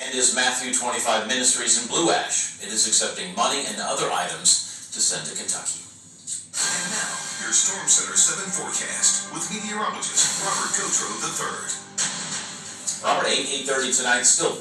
and is Matthew 25 Ministries in Blue Ash. It is accepting money and other items to send to Kentucky. And now, your Storm Center 7 forecast with meteorologist Robert Gauthreaux III. Robert, 8:30 tonight, still,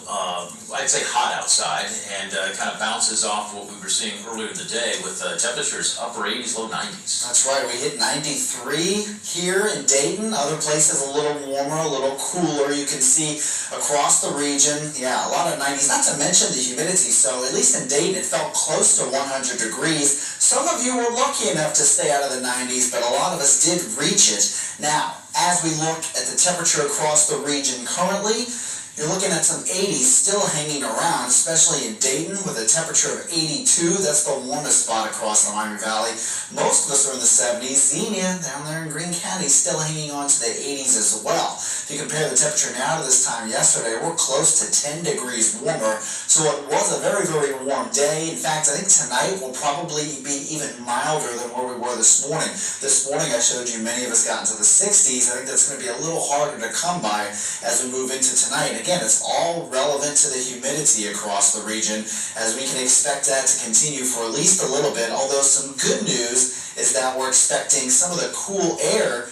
I'd say hot outside, and kind of bounces off what we were seeing earlier in the day with temperatures upper 80s, low 90s. That's right, we hit 93 here in Dayton. Other places a little warmer, a little cooler. You can see across the region, yeah, a lot of 90s, not to mention the humidity. So at least in Dayton, it felt close to 100 degrees. Some of you were lucky enough to stay out of the 90s, but a lot of us did reach it. Now, as we look at the temperature across the region currently, you're looking at some 80s still hanging around, especially in Dayton with a temperature of 82. That's the warmest spot across the Miami Valley. Most of us are in the 70s. Xenia, down there in Greene County, still hanging on to the 80s as well. If you compare the temperature now to this time yesterday, we're close to 10 degrees warmer. So it was a very, very warm day. In fact, I think tonight will probably be even milder than where we were this morning. This morning I showed you many of us got into the 60s. I think that's going to be a little harder to come by as we move into tonight. Again, it's all relevant to the humidity across the region, as we can expect that to continue for at least a little bit, although some good news is that we're expecting some of the cool air,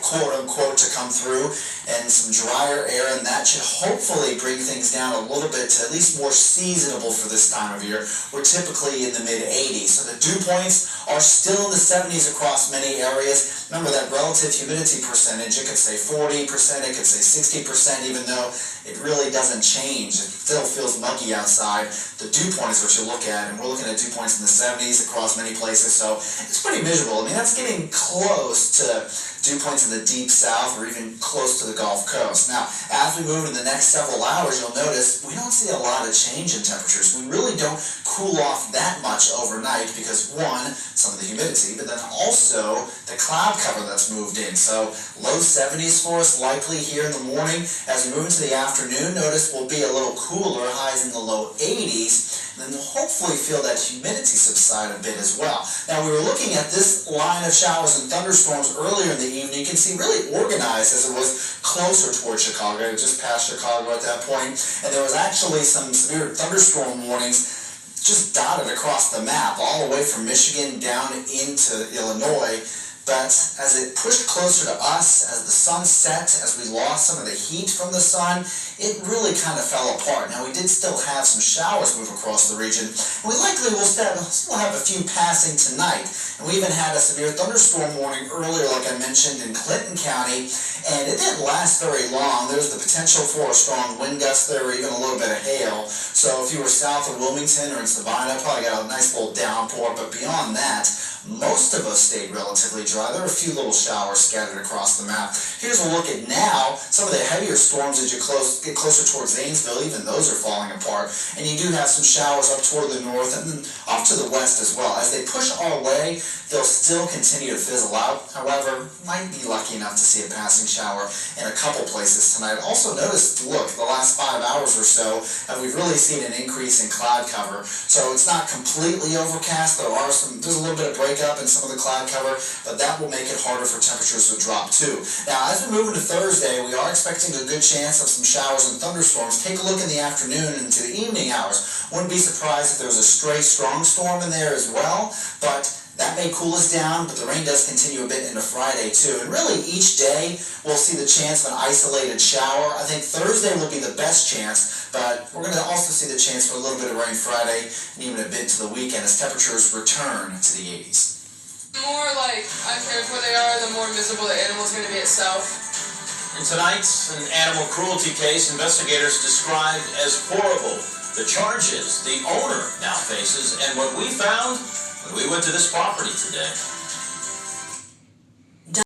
quote-unquote, to come through, and some drier air, and that should hopefully bring things down a little bit to at least more seasonable for this time of year. We're typically in the mid-80s, so the dew points are still in the 70s across many areas. Remember that relative humidity percentage, it could say 40%, it could say 60%, even though it really doesn't change. It still feels muggy outside. The dew point is what you look at, and we're looking at dew points in the 70s across many places, so it's pretty miserable. I mean, that's getting close to dew points in the deep south or even close to the Gulf Coast. Now, as we move in the next several hours, you'll notice we don't see a lot of change in temperatures. We really don't cool off that much overnight because, one, some of the humidity, but then also the cloud cover that's moved in. So low 70s for us likely here in the morning. As we move into the afternoon, notice we'll be a little cooler, highs in the low 80s. Then we'll hopefully feel that humidity subside a bit as well. Now, we were looking at this line of showers and thunderstorms earlier in the evening. You can see really organized as it was closer towards Chicago, just past Chicago at that point. And there was actually some severe thunderstorm warnings just dotted across the map, all the way from Michigan down into Illinois. But as it pushed closer to us, as the sun set, as we lost some of the heat from the sun, it really kind of fell apart. Now, we did still have some showers move across the region. And we likely will still have a few passing tonight. And we even had a severe thunderstorm warning earlier, like I mentioned, in Clinton County. And it didn't last very long. There's the potential for a strong wind gust there, or even a little bit of hail. So if you were south of Wilmington or in Savannah, probably got a nice little downpour. But beyond that, most of us stayed relatively dry. There were a few little showers scattered across the map. Here's a look at now some of the heavier storms as you get closer towards Zanesville. Even those are falling apart. And you do have some showers up toward the north and then off to the west as well. As they push our way, they'll still continue to fizzle out. However, might be lucky enough to see a passing shower in a couple places tonight. Also notice, look, the last 5 hours or so, we've really seen an increase in cloud cover. So it's not completely overcast. There's a little bit of breakup in some of the cloud cover, but that will make it harder for temperatures to drop too. Now, as we move into Thursday, we are expecting a good chance of some showers and thunderstorms. Take a look in the afternoon into the evening hours. Wouldn't be surprised if there was a stray strong storm in there as well, but that may cool us down, but the rain does continue a bit into Friday too. And really each day we'll see the chance of an isolated shower. I think Thursday will be the best chance, but we're going to also see the chance for a little bit of rain Friday and even a bit to the weekend as temperatures return to the 80s. The more uncared for they are, the more miserable the animal's going to be itself. In tonight's an animal cruelty case, investigators described as horrible. The charges the owner now faces and what we found when we went to this property today.